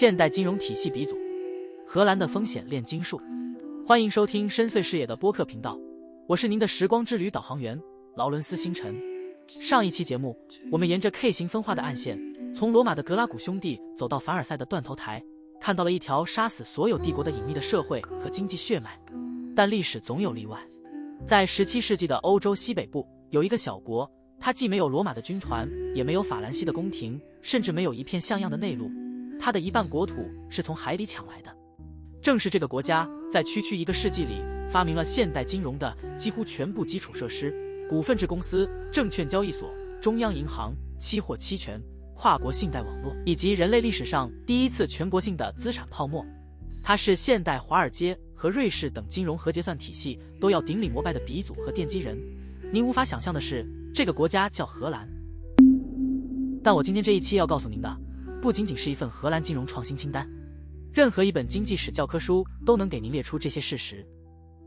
现代金融体系鼻祖，荷兰的风险炼金术。欢迎收听深邃视野的播客频道，我是您的时光之旅导航员劳伦斯星辰。上一期节目，我们沿着 K 型分化的暗线，从罗马的格拉古兄弟走到凡尔赛的断头台，看到了一条杀死所有帝国的隐秘的社会和经济血脉。但历史总有例外，在17世纪的欧洲西北部，有一个小国，它既没有罗马的军团，也没有法兰西的宫廷，甚至没有一片像样的内陆，它的一半国土是从海底抢来的。正是这个国家，在区1个世纪里，发明了现代金融的几乎全部基础设施：股份制公司、证券交易所、中央银行、期货期权、跨国信贷网络，以及人类历史上第一次全国性的资产泡沫。它是现代华尔街和瑞士等金融和结算体系都要顶礼膜拜的鼻祖和奠基人。您无法想象的是，这个国家叫荷兰。但我今天这一期要告诉您的，不仅仅是一份荷兰金融创新清单，任何一本经济史教科书都能给您列出这些事实。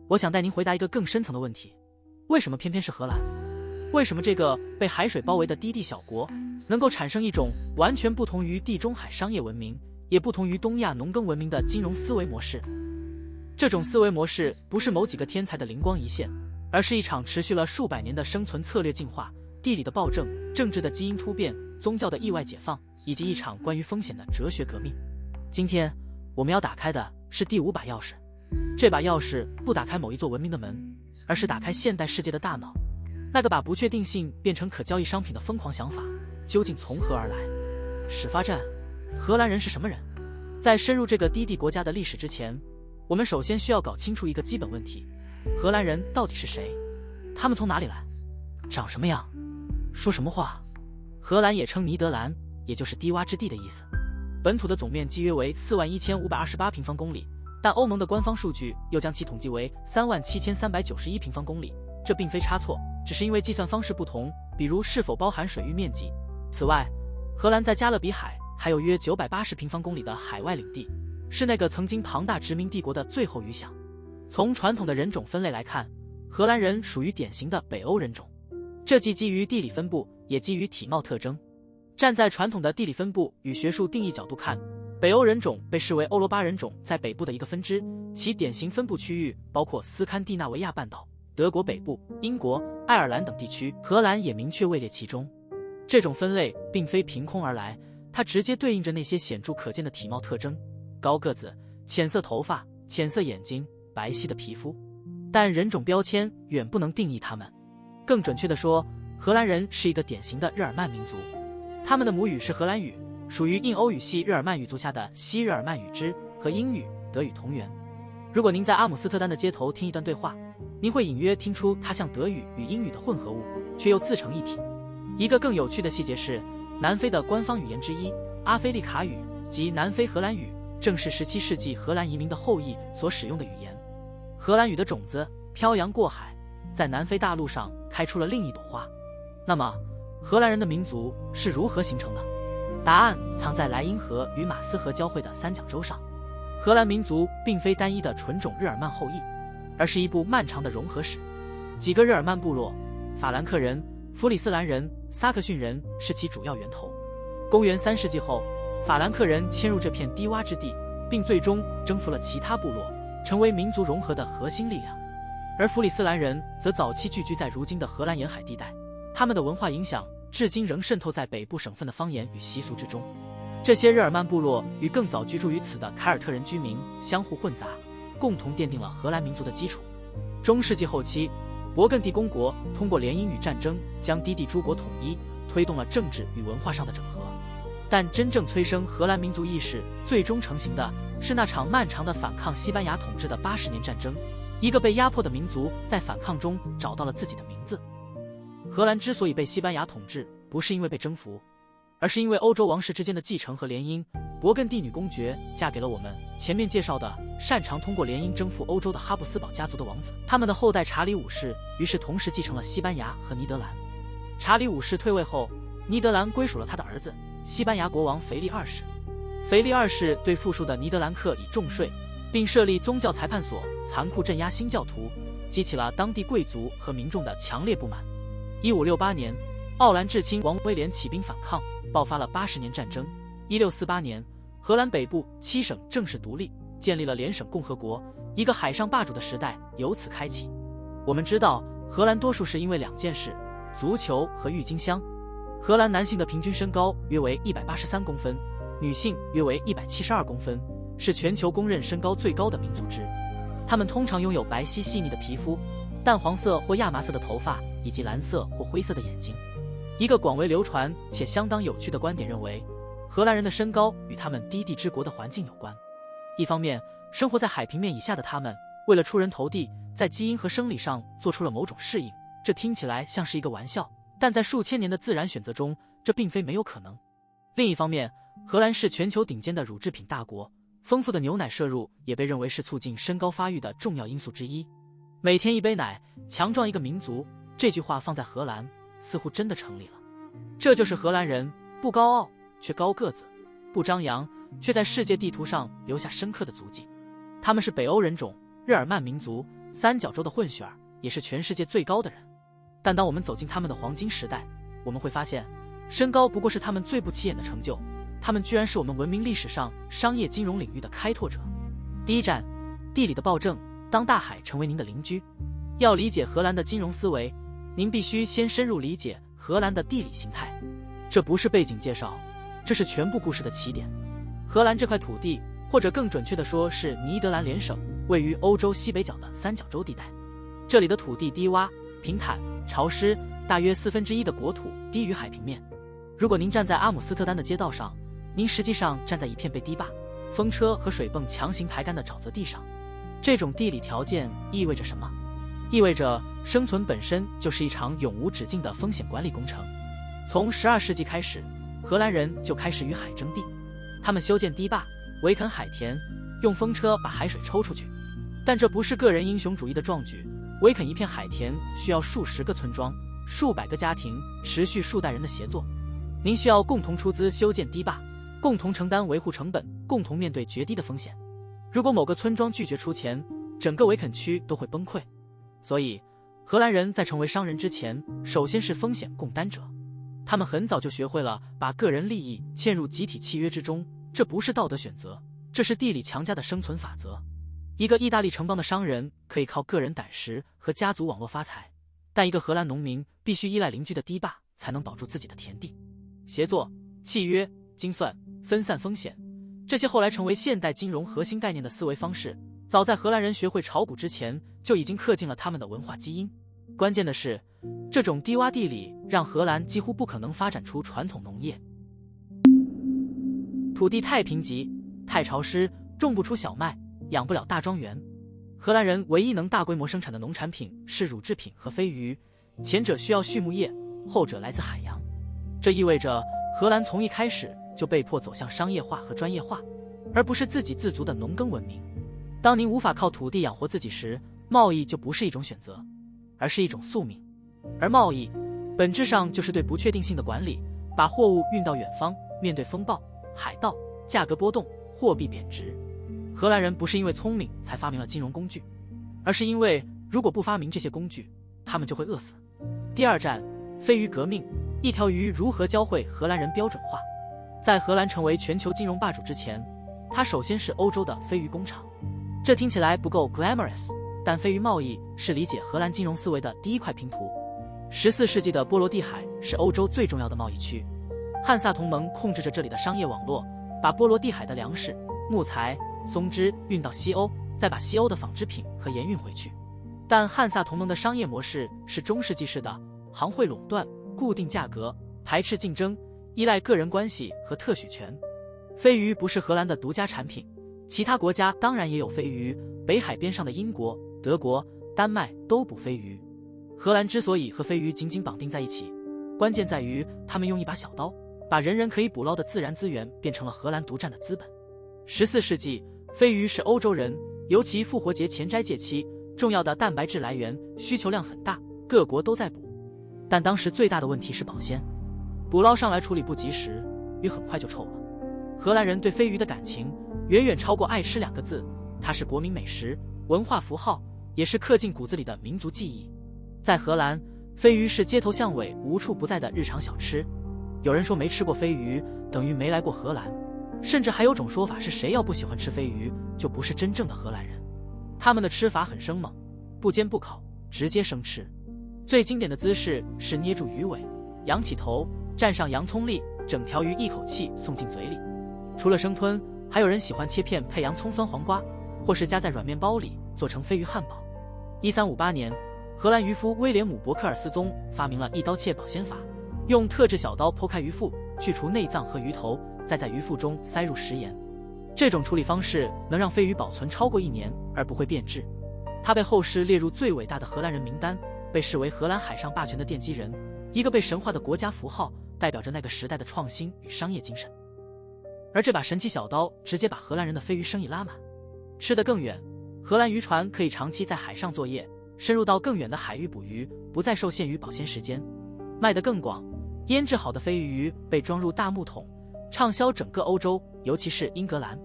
我想带您回答一个更深层的问题：为什么偏偏是荷兰？为什么这个被海水包围的低地小国，能够产生一种完全不同于地中海商业文明，也不同于东亚农耕文明的金融思维模式？这种思维模式不是某几个天才的灵光一现，而是一场持续了数百年的生存策略进化、地理的暴政、政治的基因突变、宗教的意外解放，以及一场关于风险的哲学革命。今天我们要打开的是第5把钥匙，这把钥匙不打开某一座文明的门，而是打开现代世界的大脑，那个把不确定性变成可交易商品的疯狂想法究竟从何而来？始发站，荷兰人是什么人？在深入这个低地国家的历史之前，我们首先需要搞清楚一个基本问题：荷兰人到底是谁？他们从哪里来？长什么样？说什么话？荷兰也称尼德兰，也就是低洼之地的意思。本土的总面积约为41528平方公里，但欧盟的官方数据又将其统计为37391平方公里。这并非差错，只是因为计算方式不同，比如是否包含水域面积。此外，荷兰在加勒比海还有约980平方公里的海外领地，是那个曾经庞大殖民帝国的最后余响。从传统的人种分类来看，荷兰人属于典型的北欧人种，这既基于地理分布，也基于体貌特征。站在传统的地理分布与学术定义角度看，北欧人种被视为欧罗巴人种在北部的一个分支，其典型分布区域包括斯堪的纳维亚半岛、德国北部、英国、爱尔兰等地区，荷兰也明确位列其中。这种分类并非凭空而来，它直接对应着那些显著可见的体貌特征：高个子、浅色头发、浅色眼睛、白皙的皮肤。但人种标签远不能定义他们，更准确地说，荷兰人是一个典型的日耳曼民族，他们的母语是荷兰语，属于印欧语系日耳曼语族下的西日耳曼语支，和英语、德语同源。如果您在阿姆斯特丹的街头听一段对话，您会隐约听出它像德语与英语的混合物，却又自成一体。一个更有趣的细节是，南非的官方语言之一阿非利卡语及南非荷兰语正是17世纪荷兰移民的后裔所使用的语言。荷兰语的种子漂洋过海，在南非大陆上开出了另一朵花。那么荷兰人的民族是如何形成的？答案藏在莱茵河与马斯河交汇的三角洲上。荷兰民族并非单一的纯种日耳曼后裔，而是一部漫长的融合史。几个日耳曼部落，法兰克人、弗里斯兰人、萨克逊人是其主要源头。公元3世纪后，法兰克人迁入这片低洼之地，并最终征服了其他部落，成为民族融合的核心力量。而弗里斯兰人则早期聚居在如今的荷兰沿海地带，他们的文化影响至今仍渗透在北部省份的方言与习俗之中。这些日耳曼部落与更早居住于此的凯尔特人居民相互混杂，共同奠定了荷兰民族的基础。中世纪后期，勃艮第公国通过联姻与战争将低地诸国统一，推动了政治与文化上的整合。但真正催生荷兰民族意识最终成型的是那场漫长的反抗西班牙统治的80年战争。一个被压迫的民族在反抗中找到了自己的名字。荷兰之所以被西班牙统治，不是因为被征服，而是因为欧洲王室之间的继承和联姻。勃艮第女公爵嫁给了我们前面介绍的擅长通过联姻征服欧洲的哈布斯堡家族的王子，他们的后代查理五世于是同时继承了西班牙和尼德兰。查理五世退位后，尼德兰归属了他的儿子西班牙国王腓力二世。腓力二世对富庶的尼德兰克以重税，并设立宗教裁判所，残酷镇压新教徒，激起了当地贵族和民众的强烈不满。1568年，奥兰治亲王威廉起兵反抗，爆发了80年战争。1648年，荷兰北部7省正式独立，建立了联省共和国，一个海上霸主的时代由此开启。我们知道，荷兰多数是因为2件事：足球和郁金香。荷兰男性的平均身高约为183公分，女性约为172公分，是全球公认身高最高的民族之。他们通常拥有白皙细腻的皮肤、淡黄色或亚麻色的头发以及蓝色或灰色的眼睛。一个广为流传且相当有趣的观点认为，荷兰人的身高与他们低地之国的环境有关。一方面，生活在海平面以下的他们为了出人头地，在基因和生理上做出了某种适应，这听起来像是一个玩笑，但在数千年的自然选择中，这并非没有可能。另一方面，荷兰是全球顶尖的乳制品大国，丰富的牛奶摄入也被认为是促进身高发育的重要因素之一。每天一杯奶，强壮一个民族，这句话放在荷兰似乎真的成立了。这就是荷兰人，不高傲却高个子，不张扬却在世界地图上留下深刻的足迹。他们是北欧人种、日耳曼民族、三角洲的混血儿，也是全世界最高的人。但当我们走进他们的黄金时代，我们会发现，身高不过是他们最不起眼的成就，他们居然是我们文明历史上商业金融领域的开拓者。第一站，地理的暴政，当大海成为您的邻居。要理解荷兰的金融思维，您必须先深入理解荷兰的地理形态。这不是背景介绍，这是全部故事的起点。荷兰这块土地，或者更准确地说是尼德兰联省，位于欧洲西北角的三角洲地带。这里的土地低洼、平坦、潮湿，大约1/4的国土低于海平面。如果您站在阿姆斯特丹的街道上，您实际上站在一片被堤坝、风车和水泵强行排干的沼泽地上。这种地理条件意味着什么？意味着生存本身就是一场永无止境的风险管理工程。从12世纪开始，荷兰人就开始与海争地，他们修建堤坝、围垦海田，用风车把海水抽出去。但这不是个人英雄主义的壮举，围垦一片海田需要数十个村庄、数百个家庭，持续数代人的协作。您需要共同出资修建堤坝，共同承担维护成本，共同面对决堤的风险。如果某个村庄拒绝出钱，整个围垦区都会崩溃。所以，荷兰人在成为商人之前，首先是风险共担者。他们很早就学会了把个人利益嵌入集体契约之中，这不是道德选择，这是地理强加的生存法则。一个意大利城邦的商人可以靠个人胆识和家族网络发财，但一个荷兰农民必须依赖邻居的堤坝才能保住自己的田地。协作、契约、精算、分散风险，这些后来成为现代金融核心概念的思维方式，早在荷兰人学会炒股之前就已经刻进了他们的文化基因。关键的是，这种低洼地理让荷兰几乎不可能发展出传统农业。土地太贫瘠、太潮湿，种不出小麦，养不了大庄园。荷兰人唯一能大规模生产的农产品是乳制品和飞鱼，前者需要畜牧业，后者来自海洋。这意味着荷兰从一开始就被迫走向商业化和专业化，而不是自给自足的农耕文明。当您无法靠土地养活自己时，贸易就不是一种选择，而是一种宿命。而贸易本质上就是对不确定性的管理，把货物运到远方，面对风暴、海盗、价格波动、货币贬值。荷兰人不是因为聪明才发明了金融工具，而是因为如果不发明这些工具，他们就会饿死。第二站，飞鱼革命，一条鱼如何教会荷兰人标准化。在荷兰成为全球金融霸主之前，它首先是欧洲的飞鱼工厂。这听起来不够 glamorous， 但飞鱼贸易是理解荷兰金融思维的第一块拼图。14世纪的波罗的海是欧洲最重要的贸易区，汉萨同盟控制着这里的商业网络，把波罗的海的粮食、木材、松枝运到西欧，再把西欧的纺织品和盐运回去。但汉萨同盟的商业模式是中世纪式的，行会垄断、固定价格、排斥竞争，依赖个人关系和特许权。飞鱼不是荷兰的独家产品，其他国家当然也有飞鱼，北海边上的英国、德国、丹麦都捕飞鱼。荷兰之所以和飞鱼紧紧绑定在一起，关键在于他们用一把小刀，把人人可以捕捞的自然资源变成了荷兰独占的资本。14世纪，飞鱼是欧洲人，尤其复活节前斋戒期，重要的蛋白质来源，需求量很大，各国都在捕。但当时最大的问题是保鲜，捕捞上来处理不及时，鱼很快就臭了。荷兰人对飞鱼的感情远远超过爱吃2个字，它是国民美食、文化符号，也是刻进骨子里的民族记忆。在荷兰，飞鱼是街头巷尾无处不在的日常小吃。有人说没吃过飞鱼等于没来过荷兰，甚至还有种说法是，谁要不喜欢吃鲱鱼，就不是真正的荷兰人。他们的吃法很生猛，不煎不烤，直接生吃。最经典的姿势是捏住鱼尾，仰起头，蘸上洋葱粒，整条鱼一口气送进嘴里。除了生吞，还有人喜欢切片配洋葱酸黄瓜，或是夹在软面包里做成鲱鱼汉堡。1358年，荷兰渔夫威廉姆·伯克尔斯宗发明了一刀切保鲜法，用特制小刀剖开鱼腹，去除内脏和鱼头，再在鱼腹中塞入食盐。这种处理方式能让鲱鱼保存超过1年而不会变质。他被后世列入最伟大的荷兰人名单，被视为荷兰海上霸权的奠基人，一个被神化的国家符号，代表着那个时代的创新与商业精神。而这把神奇小刀直接把荷兰人的鲱鱼生意拉满。吃得更远，荷兰渔船可以长期在海上作业，深入到更远的海域捕鱼，不再受限于保鲜时间。卖得更广，腌制好的鲱鱼被装入大木桶，畅销整个欧洲，尤其是英格兰。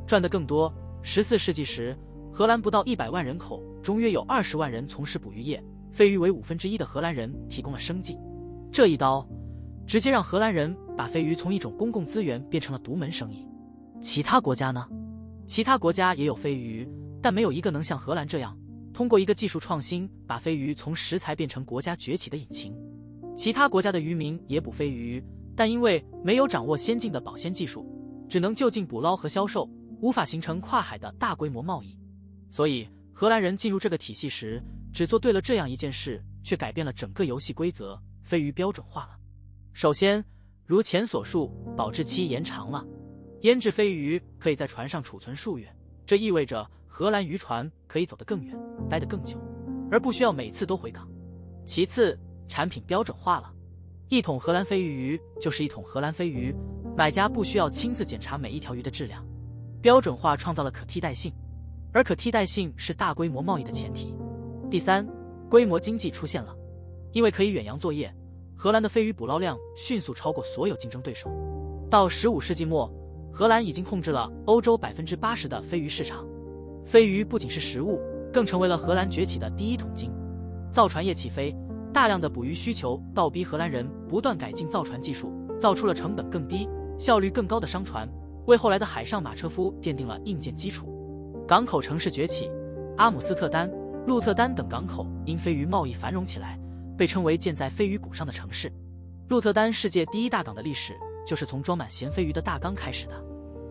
赚得更多。14世纪时，荷兰不到100万人口中约有20万人从事捕鱼业，鲱鱼为1/5的荷兰人提供了生计。这一刀直接让荷兰人把鲱鱼从一种公共资源变成了独门生意。其他国家呢？其他国家也有鲱鱼，但没有一个能像荷兰这样，通过一个技术创新，把鲱鱼从食材变成国家崛起的引擎。其他国家的渔民也捕鲱鱼，但因为没有掌握先进的保鲜技术，只能就近捕捞和销售，无法形成跨海的大规模贸易。所以荷兰人进入这个体系时，只做对了这样一件事，却改变了整个游戏规则，鲱鱼标准化了。首先，如前所述，保质期延长了。腌制鲱鱼可以在船上储存数月，这意味着荷兰渔船可以走得更远，待得更久，而不需要每次都回港。其次，产品标准化了。一桶荷兰鲱鱼就是一桶荷兰鲱鱼，买家不需要亲自检查每一条鱼的质量。标准化创造了可替代性，而可替代性是大规模贸易的前提。第三，规模经济出现了。因为可以远洋作业，荷兰的鲱鱼捕捞量迅速超过所有竞争对手。到15世纪末，荷兰已经控制了欧洲80%的鲱鱼市场。鲱鱼不仅是食物，更成为了荷兰崛起的第一桶金。造船业起飞，大量的捕鱼需求倒逼荷兰人不断改进造船技术，造出了成本更低、效率更高的商船，为后来的海上马车夫奠定了硬件基础。港口城市崛起，阿姆斯特丹、鹿特丹等港口因鲱鱼贸易繁荣起来，被称为建在鲱鱼骨上的城市。鹿特丹世界第一大港的历史就是从装满咸鲱鱼的大缸开始的。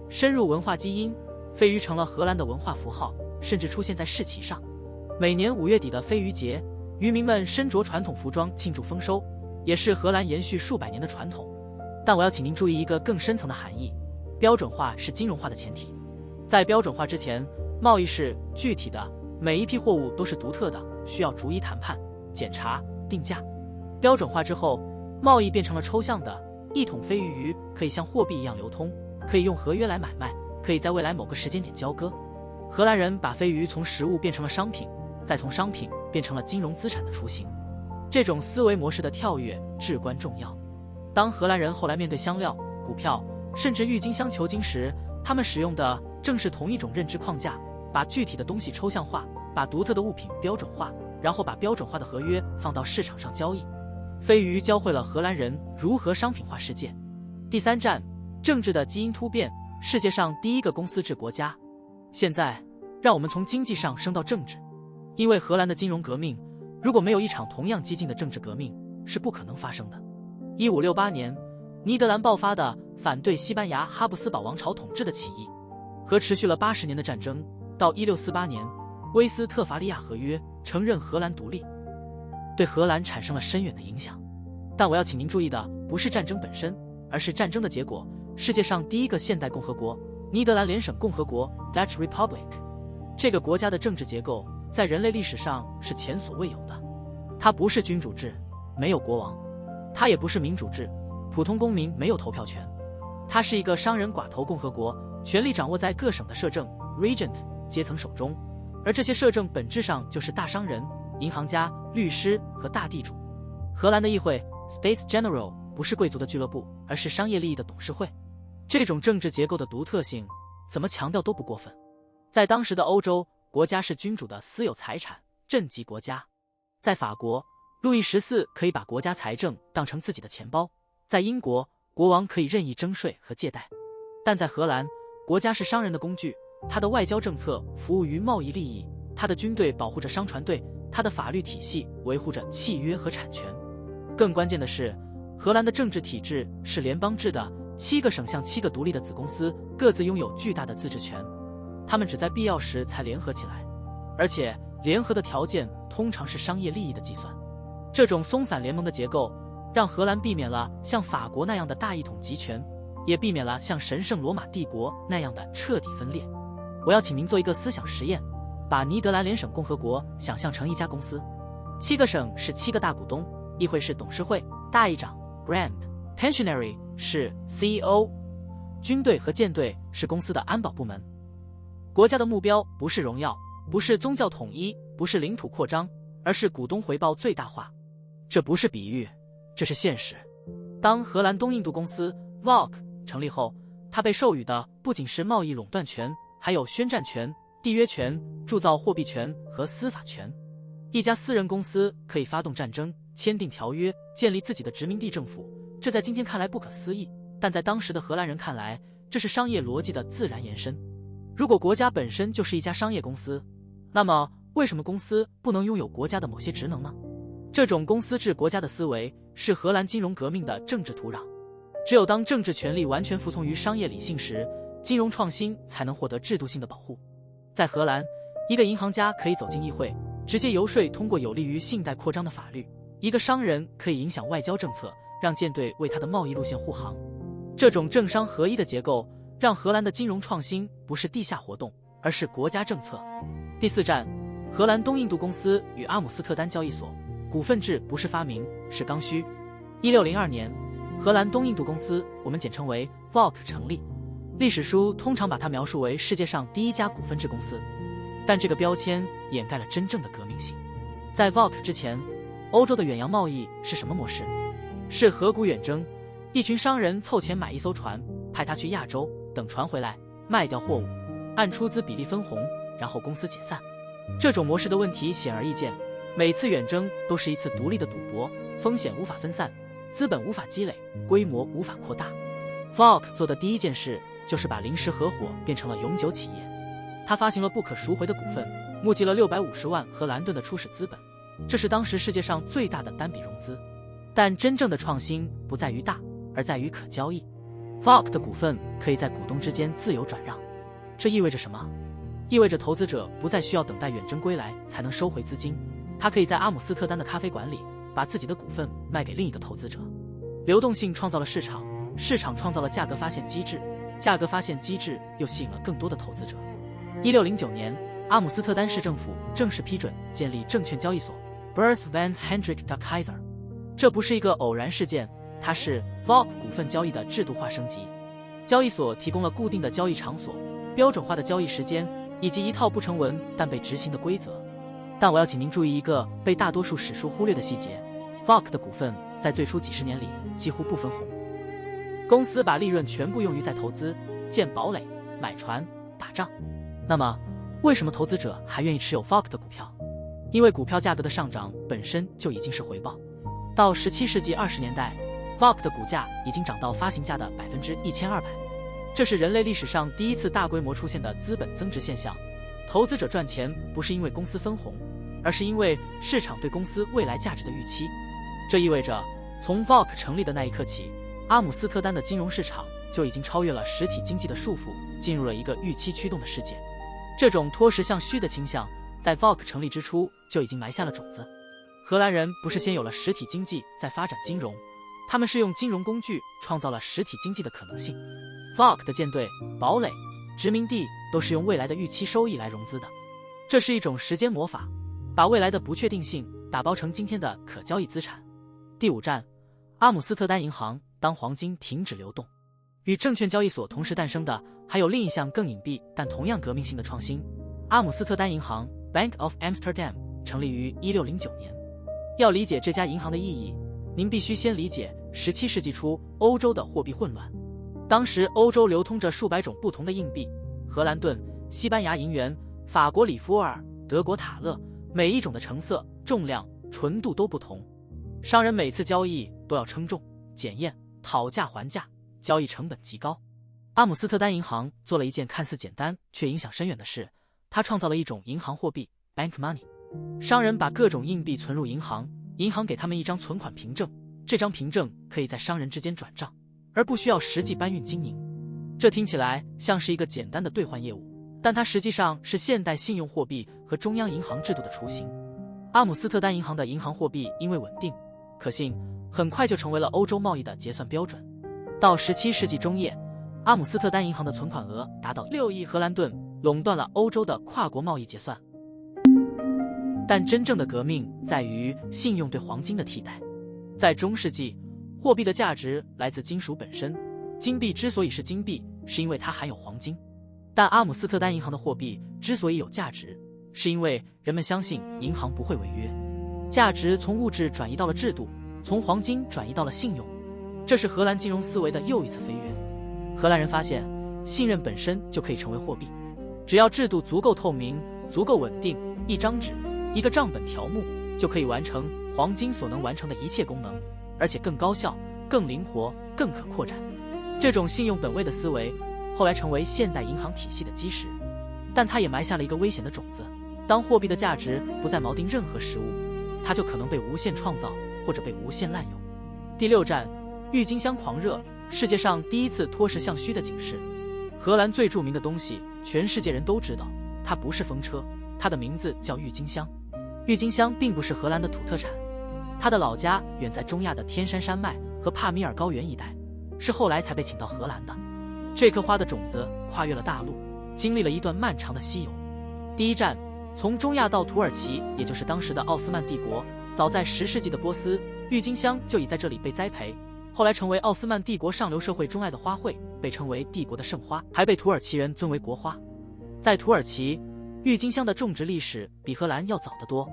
深入文化基因，鲱鱼成了荷兰的文化符号，甚至出现在市旗上。每年5月底的鲱鱼节，渔民们身着传统服装庆祝丰收，也是荷兰延续数百年的传统。但我要请您注意一个更深层的含义，标准化是金融化的前提。在标准化之前，贸易是具体的，每一批货物都是独特的，需要逐一谈判、检查、定价。标准化之后，贸易变成了抽象的，一桶鲱鱼可以像货币一样流通，可以用合约来买卖，可以在未来某个时间点交割。荷兰人把鲱鱼从食物变成了商品，再从商品变成了金融资产的雏形。这种思维模式的跳跃至关重要。当荷兰人后来面对香料、股票，甚至郁金香球茎时，他们使用的正是同一种认知框架，把具体的东西抽象化，把独特的物品标准化，然后把标准化的合约放到市场上交易。鲱鱼教会了荷兰人如何商品化世界。第三站，政治的基因突变，世界上第一个公司制国家。现在，让我们从经济上升到政治。因为荷兰的金融革命，如果没有一场同样激进的政治革命，是不可能发生的。1568年，尼德兰爆发的反对西班牙哈布斯堡王朝统治的起义，和持续了80年的战争，到1648年，威斯特伐利亚合约承认荷兰独立，对荷兰产生了深远的影响。但我要请您注意的不是战争本身，而是战争的结果。世界上第一个现代共和国——尼德兰联省共和国 （Dutch Republic）， 这个国家的政治结构在人类历史上是前所未有的。它不是君主制，没有国王；它也不是民主制，普通公民没有投票权。它是一个商人寡头共和国，权力掌握在各省的摄政 （regent） 阶层手中，而这些摄政本质上就是大商人、银行家、律师和大地主。荷兰的议会 （States General） 不是贵族的俱乐部，而是商业利益的董事会。这种政治结构的独特性，怎么强调都不过分。在当时的欧洲，国家是君主的私有财产，镇级国家。在法国，路易14可以把国家财政当成自己的钱包；在英国，国王可以任意征税和借贷。但在荷兰，国家是商人的工具，它的外交政策服务于贸易利益，它的军队保护着商船队，它的法律体系维护着契约和产权。更关键的是，荷兰的政治体制是联邦制的，7个省像7个独立的子公司，各自拥有巨大的自治权，他们只在必要时才联合起来，而且联合的条件通常是商业利益的计算。这种松散联盟的结构让荷兰避免了像法国那样的大一统集权，也避免了像神圣罗马帝国那样的彻底分裂。我要请您做一个思想实验，把尼德兰联省共和国想象成一家公司，7个省是7个大股东，议会是董事会，大议长 Grand Pensionary 是 CEO， 军队和舰队是公司的安保部门。国家的目标不是荣耀，不是宗教统一，不是领土扩张，而是股东回报最大化。这不是比喻，这是现实。当荷兰东印度公司 VOC 成立后，它被授予的不仅是贸易垄断权，还有宣战权、缔约权、铸造货币权和司法权。一家私人公司可以发动战争、签订条约、建立自己的殖民地政府，这在今天看来不可思议，但在当时的荷兰人看来，这是商业逻辑的自然延伸。如果国家本身就是一家商业公司，那么为什么公司不能拥有国家的某些职能呢？这种公司制国家的思维是荷兰金融革命的政治土壤。只有当政治权力完全服从于商业理性时，金融创新才能获得制度性的保护。在荷兰，一个银行家可以走进议会，直接游说通过有利于信贷扩张的法律；一个商人可以影响外交政策，让舰队为他的贸易路线护航。这种政商合一的结构让荷兰的金融创新不是地下活动，而是国家政策。第4站，荷兰东印度公司与阿姆斯特丹交易所。股份制不是发明，是刚需。1602年，荷兰东印度公司，我们简称为 VOC 成立。历史书通常把它描述为世界上第一家股份制公司，但这个标签掩盖了真正的革命性。在 VOC 之前，欧洲的远洋贸易是什么模式？是河谷远征，一群商人凑钱买一艘船，派他去亚洲，等船回来卖掉货物，按出资比例分红，然后公司解散。这种模式的问题显而易见，每次远征都是一次独立的赌博，风险无法分散，资本无法积累，规模无法扩大。VOC 做的第一件事就是把临时合伙变成了永久企业。他发行了不可赎回的股份，募集了650万荷兰盾的初始资本，这是当时世界上最大的单笔融资。但真正的创新不在于大，而在于可交易。VOC 的股份可以在股东之间自由转让，这意味着什么？意味着投资者不再需要等待远征归来才能收回资金，他可以在阿姆斯特丹的咖啡馆里把自己的股份卖给另一个投资者。流动性创造了市场，市场创造了价格发现机制，价格发现机制又吸引了更多的投资者。1609年，阿姆斯特丹市政府正式批准建立证券交易所 Beurs van Hendrik de Keyser。 这不是一个偶然事件，它是 VOC 股份交易的制度化升级。交易所提供了固定的交易场所、标准化的交易时间以及一套不成文但被执行的规则。但我要请您注意一个被大多数史书忽略的细节， VOC 的股份在最初几十年里几乎不分红。公司把利润全部用于再投资、建堡垒、买船、打仗。那么为什么投资者还愿意持有 VOC 的股票？因为股票价格的上涨本身就已经是回报。到17世纪20年代， VOC 的股价已经涨到发行价的1200%，这是人类历史上第一次大规模出现的资本增值现象。投资者赚钱不是因为公司分红，而是因为市场对公司未来价值的预期。这意味着从 VOC 成立的那一刻起，阿姆斯特丹的金融市场就已经超越了实体经济的束缚，进入了一个预期驱动的世界。这种脱实向虚的倾向在 VOC 成立之初就已经埋下了种子。荷兰人不是先有了实体经济再发展金融，他们是用金融工具创造了实体经济的可能性。VOC 的舰队、堡垒、殖民地都是用未来的预期收益来融资的，这是一种时间魔法，把未来的不确定性打包成今天的可交易资产。第5站，阿姆斯特丹银行当黄金停止流动。与证券交易所同时诞生的还有另一项更隐蔽但同样革命性的创新，阿姆斯特丹银行 Bank of Amsterdam 成立于1609年。要理解这家银行的意义，您必须先理解17世纪初欧洲的货币混乱。当时欧洲流通着数百种不同的硬币，荷兰盾、西班牙银元、法国里夫尔、德国塔勒，每一种的成色、重量、纯度都不同。商人每次交易都要称重、检验、讨价还价，交易成本极高。阿姆斯特丹银行做了一件看似简单却影响深远的事，他创造了一种银行货币 （bank money）。商人把各种硬币存入银行，银行给他们一张存款凭证，这张凭证可以在商人之间转账，而不需要实际搬运金银。这听起来像是一个简单的兑换业务，但它实际上是现代信用货币和中央银行制度的雏形。阿姆斯特丹银行的银行货币因为稳定、可信，很快就成为了欧洲贸易的结算标准。到17世纪中叶，阿姆斯特丹银行的存款额达到6亿荷兰盾，垄断了欧洲的跨国贸易结算。但真正的革命在于信用对黄金的替代。在中世纪，货币的价值来自金属本身，金币之所以是金币，是因为它含有黄金。但阿姆斯特丹银行的货币之所以有价值，是因为人们相信银行不会违约。价值从物质转移到了制度，从黄金转移到了信用，这是荷兰金融思维的又一次飞跃。荷兰人发现，信任本身就可以成为货币，只要制度足够透明、足够稳定，一张纸、一个账本条目就可以完成黄金所能完成的一切功能，而且更高效、更灵活、更可扩展。这种信用本位的思维后来成为现代银行体系的基石，但它也埋下了一个危险的种子：当货币的价值不再锚定任何实物，它就可能被无限创造或者被无限滥用。第6站，郁金香狂热，世界上第一次脱实向虚的警示。荷兰最著名的东西，全世界人都知道，它不是风车，它的名字叫郁金香。郁金香并不是荷兰的土特产，它的老家远在中亚的天山山脉和帕米尔高原一带，是后来才被请到荷兰的。这棵花的种子跨越了大陆，经历了一段漫长的西游。第1站，从中亚到土耳其，也就是当时的奥斯曼帝国。早在10世纪的波斯，郁金香就已在这里被栽培，后来成为奥斯曼帝国上流社会钟爱的花卉，被称为帝国的圣花，还被土耳其人尊为国花。在土耳其，郁金香的种植历史比荷兰要早得多。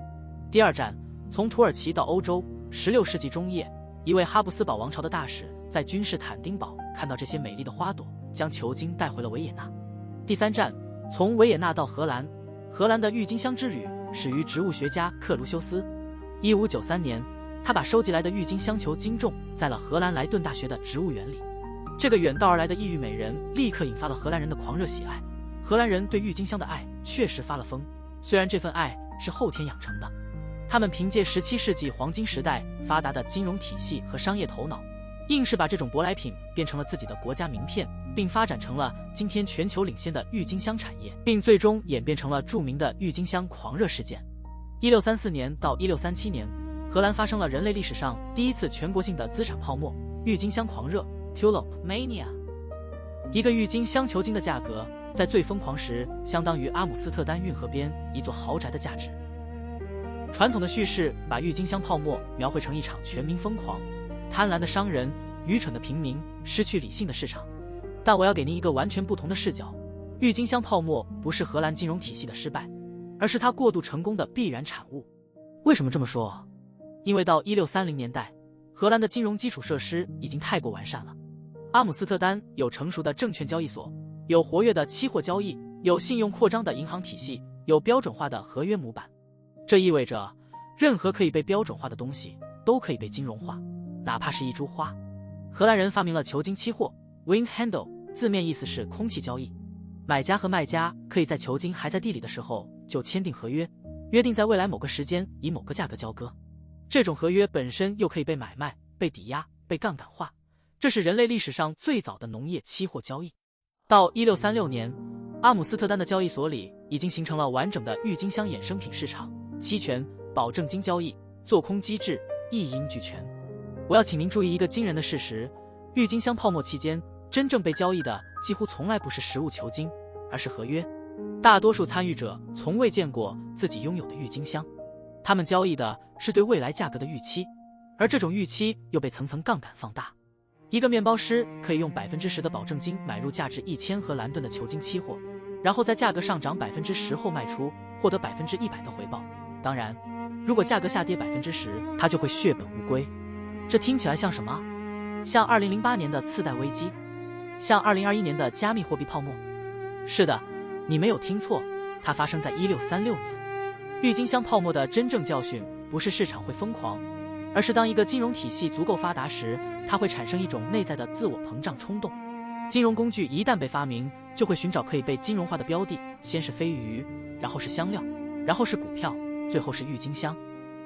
第2站，从土耳其到欧洲。16世纪中叶，一位哈布斯堡王朝的大使在君士坦丁堡看到这些美丽的花朵，将球茎带回了维也纳。第3站，从维也纳到荷兰。荷兰的郁金香之旅始于植物学家克卢修斯。1593年，他把收集来的郁金香球茎种在了荷兰莱顿大学的植物园里。这个远道而来的异域美人立刻引发了荷兰人的狂热喜爱。荷兰人对郁金香的爱确实发了疯，虽然这份爱是后天养成的。他们凭借17世纪黄金时代发达的金融体系和商业头脑，硬是把这种舶来品变成了自己的国家名片，并发展成了今天全球领先的郁金香产业，并最终演变成了著名的郁金香狂热事件。1634年到1637年，荷兰发生了人类历史上第一次全国性的资产泡沫——郁金香狂热 （Tulip Mania）。一个郁金香球茎的价格在最疯狂时，相当于阿姆斯特丹运河边一座豪宅的价值。传统的叙事把郁金香泡沫描绘成一场全民疯狂、贪婪的商人、愚蠢的平民、失去理性的市场。但我要给您一个完全不同的视角：郁金香泡沫不是荷兰金融体系的失败，而是它过度成功的必然产物。为什么这么说？因为到1630年代，荷兰的金融基础设施已经太过完善了。阿姆斯特丹有成熟的证券交易所，有活跃的期货交易，有信用扩张的银行体系，有标准化的合约模板。这意味着，任何可以被标准化的东西都可以被金融化，哪怕是一株花。荷兰人发明了球茎期货 （Wind Handle）， 字面意思是空气交易。买家和卖家可以在球茎还在地里的时候就签订合约，约定在未来某个时间以某个价格交割。这种合约本身又可以被买卖、被抵押、被杠杆化，这是人类历史上最早的农业期货交易。到1636年，阿姆斯特丹的交易所里已经形成了完整的郁金香衍生品市场，期权、保证金交易、做空机制一应俱全。我要请您注意一个惊人的事实：郁金香泡沫期间，真正被交易的几乎从来不是实物球茎，而是合约。大多数参与者从未见过自己拥有的郁金香，他们交易的是对未来价格的预期，而这种预期又被层层杠杆放大。一个面包师可以用10%的保证金买入价值1000荷兰盾的球茎期货，然后在价格上涨10%后卖出，获得100%的回报。当然，如果价格下跌10%，他就会血本无归。这听起来像什么？像2008年的次贷危机，像2021年的加密货币泡沫。是的，你没有听错，它发生在1636年。郁金香泡沫的真正教训不是市场会疯狂，而是当一个金融体系足够发达时，它会产生一种内在的自我膨胀冲动。金融工具一旦被发明，就会寻找可以被金融化的标的，先是飞鱼，然后是香料，然后是股票，最后是郁金香。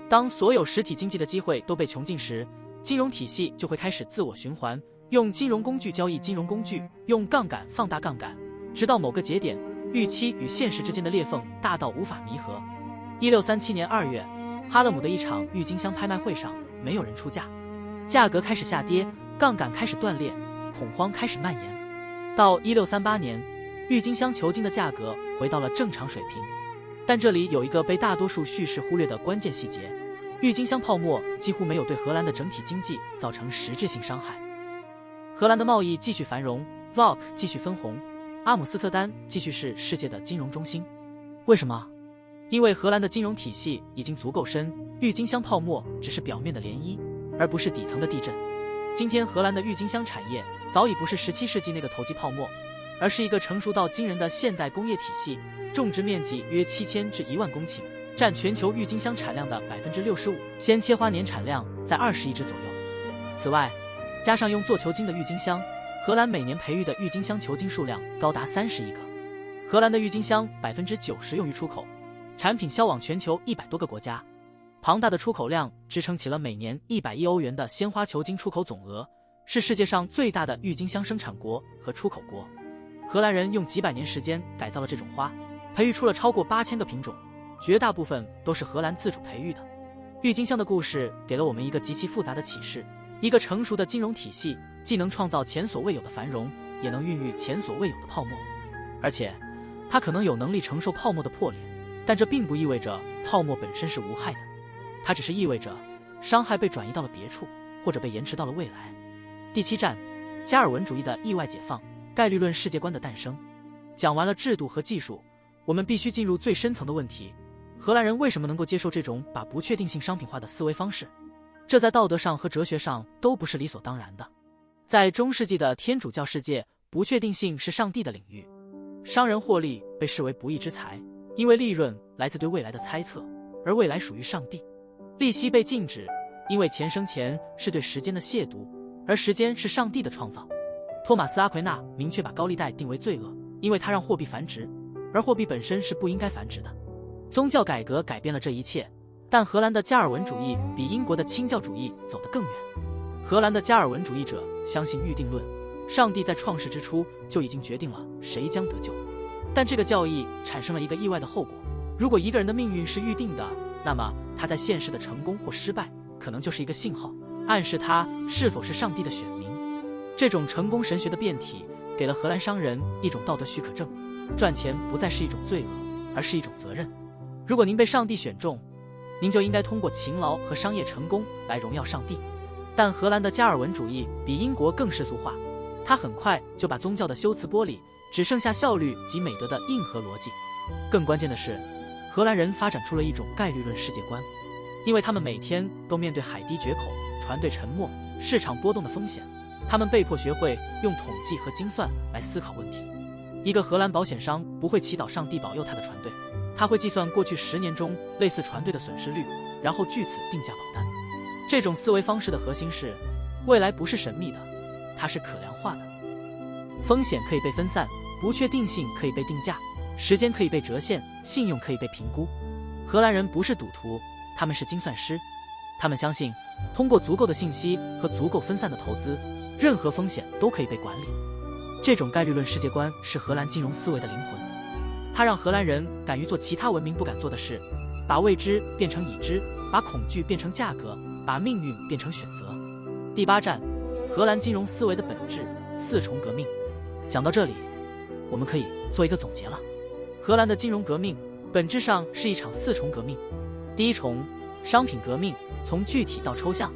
当所有实体经济的机会都被穷尽时，金融体系就会开始自我循环，用金融工具交易金融工具，用杠杆放大杠杆，直到某个节点，预期与现实之间的裂缝大到无法弥合。1637年2月，哈勒姆的一场郁金香拍卖会上，没有人出价，价格开始下跌，杠杆开始断裂，恐慌开始蔓延。到1638年，郁金香球茎的价格回到了正常水平。但这里有一个被大多数叙事忽略的关键细节：郁金香泡沫几乎没有对荷兰的整体经济造成实质性伤害。荷兰的贸易继续繁荣 ，Volk 继续分红，阿姆斯特丹继续是世界的金融中心。为什么？因为荷兰的金融体系已经足够深，郁金香泡沫只是表面的涟漪，而不是底层的地震。今天荷兰的郁金香产业早已不是17世纪那个投机泡沫，而是一个成熟到惊人的现代工业体系，种植面积约7000至1万公顷，占全球郁金香产量的65%，鲜切花年产量在20亿只左右。此外，加上用做球茎的郁金香，荷兰每年培育的郁金香球茎数量高达30亿个。荷兰的郁金香90%用于出口，产品销往全球100多个国家。庞大的出口量支撑起了每年100亿欧元的鲜花球茎出口总额，是世界上最大的郁金香生产国和出口国。荷兰人用几百年时间改造了这种花，培育出了超过8000个品种，绝大部分都是荷兰自主培育的。郁金香的故事给了我们一个极其复杂的启示：一个成熟的金融体系既能创造前所未有的繁荣，也能孕育前所未有的泡沫，而且它可能有能力承受泡沫的破裂，但这并不意味着泡沫本身是无害的，它只是意味着伤害被转移到了别处，或者被延迟到了未来。第7站，加尔文主义的意外解放，概率论世界观的诞生。讲完了制度和技术，我们必须进入最深层的问题：荷兰人为什么能够接受这种把不确定性商品化的思维方式？这在道德上和哲学上都不是理所当然的。在中世纪的天主教世界，不确定性是上帝的领域，商人获利被视为不义之财，因为利润来自对未来的猜测，而未来属于上帝。利息被禁止，因为钱生钱是对时间的亵渎，而时间是上帝的创造。托马斯·阿奎那明确把高利贷定为罪恶，因为它让货币繁殖，而货币本身是不应该繁殖的。宗教改革改变了这一切，但荷兰的加尔文主义比英国的清教主义走得更远。荷兰的加尔文主义者相信预定论，上帝在创世之初就已经决定了谁将得救。但这个教义产生了一个意外的后果：如果一个人的命运是预定的，那么他在现实的成功或失败可能就是一个信号，暗示他是否是上帝的选民。这种成功神学的变体给了荷兰商人一种道德许可证，赚钱不再是一种罪恶，而是一种责任。如果您被上帝选中，您就应该通过勤劳和商业成功来荣耀上帝。但荷兰的加尔文主义比英国更世俗化，它很快就把宗教的修辞剥离，只剩下效率及美德的硬核逻辑。更关键的是，荷兰人发展出了一种概率论世界观，因为他们每天都面对海堤决口、船队沉没、市场波动的风险，他们被迫学会用统计和精算来思考问题。一个荷兰保险商不会祈祷上帝保佑他的船队，他会计算过去10年中类似船队的损失率，然后据此定价保单。这种思维方式的核心是，未来不是神秘的，它是可量化的。风险可以被分散，不确定性可以被定价，时间可以被折现，信用可以被评估。荷兰人不是赌徒，他们是精算师。他们相信，通过足够的信息和足够分散的投资，任何风险都可以被管理。这种概率论世界观是荷兰金融思维的灵魂，它让荷兰人敢于做其他文明不敢做的事，把未知变成已知，把恐惧变成价格，把命运变成选择。第8站，荷兰金融思维的本质，4重革命。讲到这里，我们可以做一个总结了。荷兰的金融革命本质上是一场4重革命。第一重，商品革命，从具体到抽象。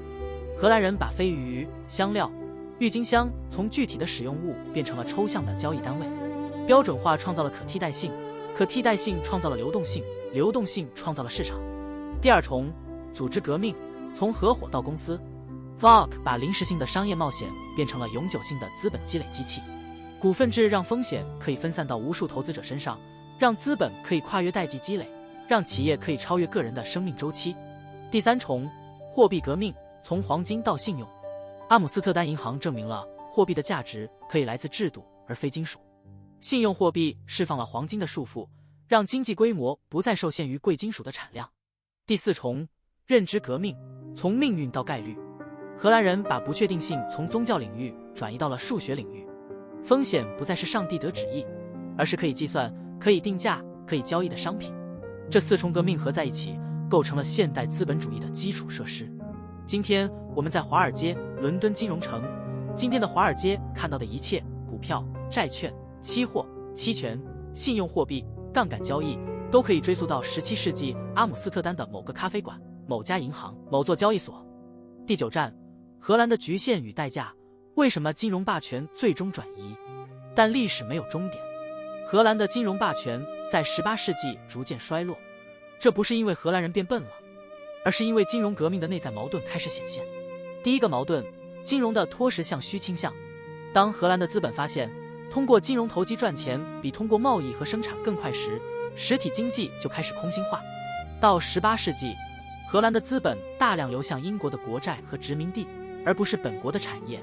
荷兰人把飞鱼、香料、郁金香从具体的使用物变成了抽象的交易单位。标准化创造了可替代性，可替代性创造了流动性，流动性创造了市场。第二重，组织革命，从合伙到公司。Volk 把临时性的商业冒险变成了永久性的资本积累机器。股份制让风险可以分散到无数投资者身上，让资本可以跨越代际积累，让企业可以超越个人的生命周期。第三重，货币革命，从黄金到信用。阿姆斯特丹银行证明了货币的价值可以来自制度而非金属。信用货币释放了黄金的束缚，让经济规模不再受限于贵金属的产量。第四重，认知革命，从命运到概率。荷兰人把不确定性从宗教领域转移到了数学领域，风险不再是上帝得旨意，而是可以计算、可以定价、可以交易的商品。这四重革命合在一起，构成了现代资本主义的基础设施。今天我们在华尔街、伦敦金融城，今天的华尔街看到的一切，股票、债券、期货、期权、信用货币、杠杆交易，都可以追溯到17世纪阿姆斯特丹的某个咖啡馆、某家银行、某座交易所。第9站，荷兰的局限与代价。为什么金融霸权最终转移？但历史没有终点。荷兰的金融霸权在18世纪逐渐衰落，这不是因为荷兰人变笨了，而是因为金融革命的内在矛盾开始显现。第一个矛盾，金融的脱实向虚倾向。当荷兰的资本发现通过金融投机赚钱比通过贸易和生产更快时，实体经济就开始空心化。到18世纪，荷兰的资本大量流向英国的国债和殖民地，而不是本国的产业。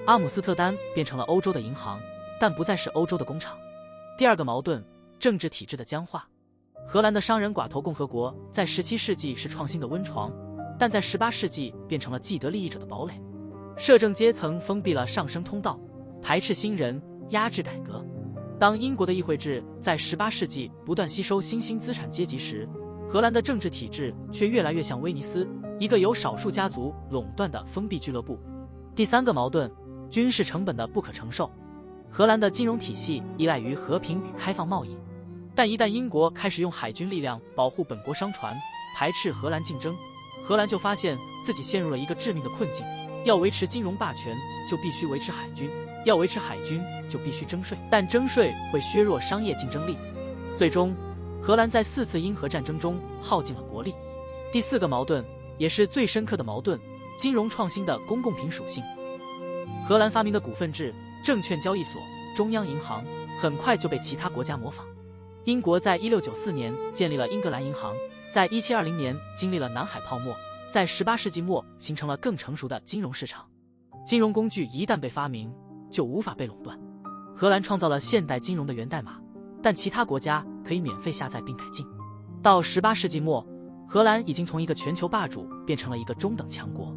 阿姆斯特丹变成了欧洲的银行，但不再是欧洲的工厂。第二个矛盾，政治体制的僵化。荷兰的商人寡头共和国在17世纪是创新的温床，但在18世纪变成了既得利益者的堡垒。摄政阶层封闭了上升通道，排斥新人，压制改革。当英国的议会制在18世纪不断吸收新兴资产阶级时，荷兰的政治体制却越来越像威尼斯，一个由少数家族垄断的封闭俱乐部。第三个矛盾，军事成本的不可承受。荷兰的金融体系依赖于和平与开放贸易，但一旦英国开始用海军力量保护本国商船，排斥荷兰竞争，荷兰就发现自己陷入了一个致命的困境。要维持金融霸权，就必须维持海军；要维持海军，就必须征税，但征税会削弱商业竞争力。最终，荷兰在4次英荷战争中耗尽了国力。第四个矛盾，也是最深刻的矛盾，金融创新的公共品属性。荷兰发明的股份制、证券交易所、中央银行很快就被其他国家模仿。英国在1694年建立了英格兰银行，在1720年经历了南海泡沫，在18世纪末形成了更成熟的金融市场。金融工具一旦被发明，就无法被垄断。荷兰创造了现代金融的源代码，但其他国家可以免费下载并改进。到18世纪末，荷兰已经从一个全球霸主变成了一个中等强国。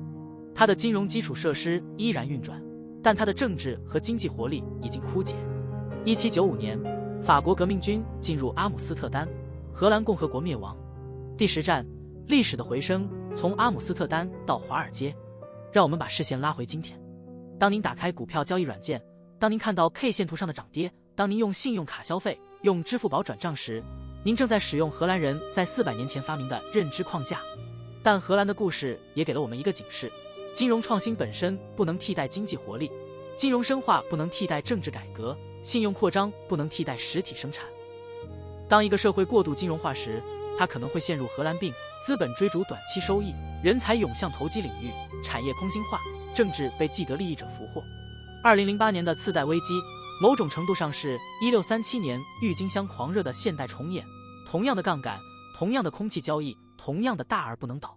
它的金融基础设施依然运转，但它的政治和经济活力已经枯竭。1795年，法国革命军进入阿姆斯特丹，荷兰共和国灭亡。第10站，历史的回声，从阿姆斯特丹到华尔街。让我们把视线拉回今天。当您打开股票交易软件，当您看到 K 线图上的涨跌，当您用信用卡消费、用支付宝转账时，您正在使用荷兰人在400年前发明的认知框架。但荷兰的故事也给了我们一个警示：金融创新本身不能替代经济活力，金融深化不能替代政治改革，信用扩张不能替代实体生产。当一个社会过度金融化时，它可能会陷入荷兰病，资本追逐短期收益，人才涌向投机领域，产业空心化，政治被既得利益者俘获。2008年的次贷危机，某种程度上是1637年郁金香狂热的现代重演，同样的杠杆，同样的空气交易，同样的大而不能倒。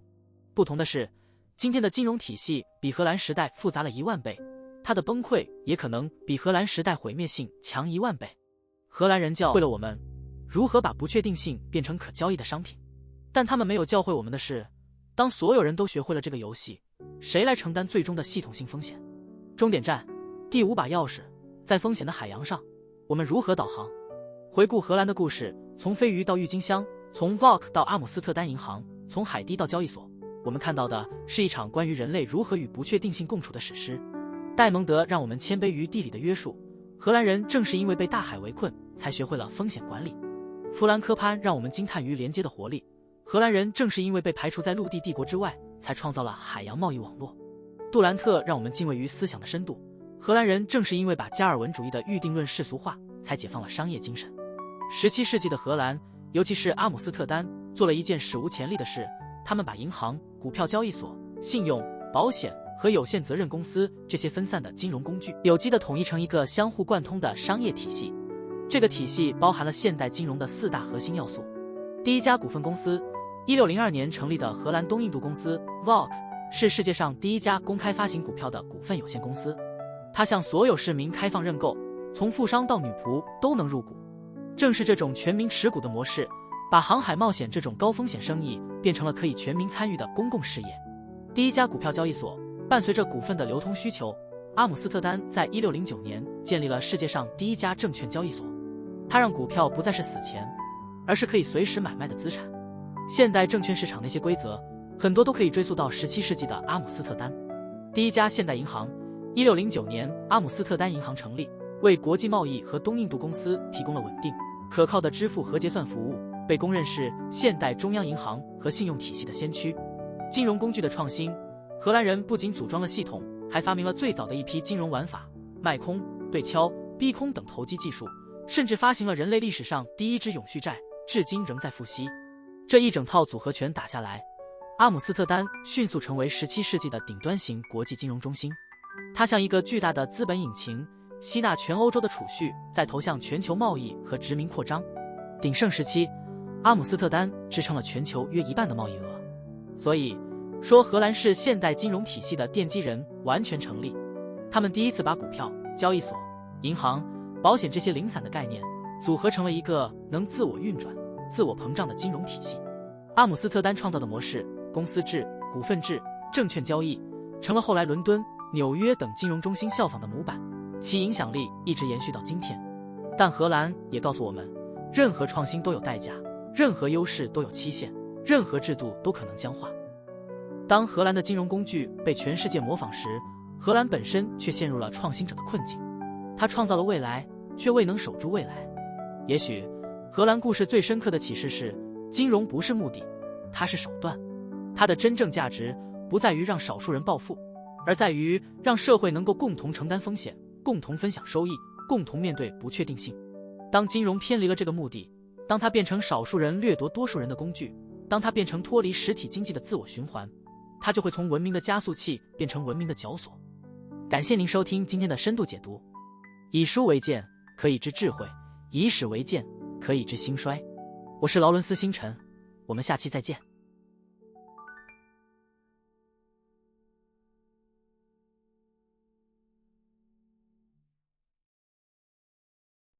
不同的是，今天的金融体系比荷兰时代复杂了1万倍，它的崩溃也可能比荷兰时代毁灭性强1万倍。荷兰人教会了我们如何把不确定性变成可交易的商品，但他们没有教会我们的是，当所有人都学会了这个游戏，谁来承担最终的系统性风险？终点站，第5把钥匙，在风险的海洋上，我们如何导航？回顾荷兰的故事，从飞鱼到郁金香，从 VOC 到阿姆斯特丹银行，从海堤到交易所，我们看到的是一场关于人类如何与不确定性共处的史诗。戴蒙德让我们谦卑于地理的约束，荷兰人正是因为被大海围困，才学会了风险管理。弗兰科潘让我们惊叹于连接的活力，荷兰人正是因为被排除在陆地帝国之外，才创造了海洋贸易网络。杜兰特让我们敬畏于思想的深度，荷兰人正是因为把加尔文主义的预定论世俗化，才解放了商业精神。17世纪的荷兰，尤其是阿姆斯特丹，做了一件史无前例的事，他们把银行、股票交易所、信用、保险和有限责任公司这些分散的金融工具，有机地统一成一个相互贯通的商业体系。这个体系包含了现代金融的4大核心要素。第一家股份公司，1602年成立的荷兰东印度公司 VOC， 是世界上第一家公开发行股票的股份有限公司。他向所有市民开放认购，从富商到女仆都能入股。正是这种全民持股的模式，把航海冒险这种高风险生意变成了可以全民参与的公共事业。第一家股票交易所伴随着股份的流通需求，阿姆斯特丹在1609年建立了世界上第一家证券交易所。它让股票不再是死钱，而是可以随时买卖的资产。现代证券市场那些规则，很多都可以追溯到17世纪的阿姆斯特丹。第一家现代银行，1609年阿姆斯特丹银行成立，为国际贸易和东印度公司提供了稳定、可靠的支付和结算服务，被公认是现代中央银行和信用体系的先驱。金融工具的创新，荷兰人不仅组装了系统，还发明了最早的一批金融玩法，卖空、对敲、逼空等投机技术，甚至发行了人类历史上第一支永续债，至今仍在付息。这一整套组合拳打下来，阿姆斯特丹迅速成为17世纪的顶端型国际金融中心。它像一个巨大的资本引擎，吸纳全欧洲的储蓄，再投向全球贸易和殖民扩张。鼎盛时期，阿姆斯特丹支撑了全球约1半的贸易额。所以说荷兰是现代金融体系的奠基人完全成立。他们第一次把股票、交易所、银行、保险这些零散的概念组合成了一个能自我运转、自我膨胀的金融体系。阿姆斯特丹创造的模式，公司制、股份制、证券交易，成了后来伦敦、纽约等金融中心效仿的模板，其影响力一直延续到今天。但荷兰也告诉我们，任何创新都有代价，任何优势都有期限，任何制度都可能僵化。当荷兰的金融工具被全世界模仿时，荷兰本身却陷入了创新者的困境。他创造了未来，却未能守住未来。也许荷兰故事最深刻的启示是，金融不是目的，它是手段。它的真正价值不在于让少数人暴富，而在于让社会能够共同承担风险，共同分享收益，共同面对不确定性。当金融偏离了这个目的，当它变成少数人掠夺多数人的工具，当它变成脱离实体经济的自我循环，它就会从文明的加速器变成文明的绞索。感谢您收听今天的深度解读。以书为鉴，可以知智慧；以史为鉴，可以知兴衰。我是劳伦斯星辰，我们下期再见。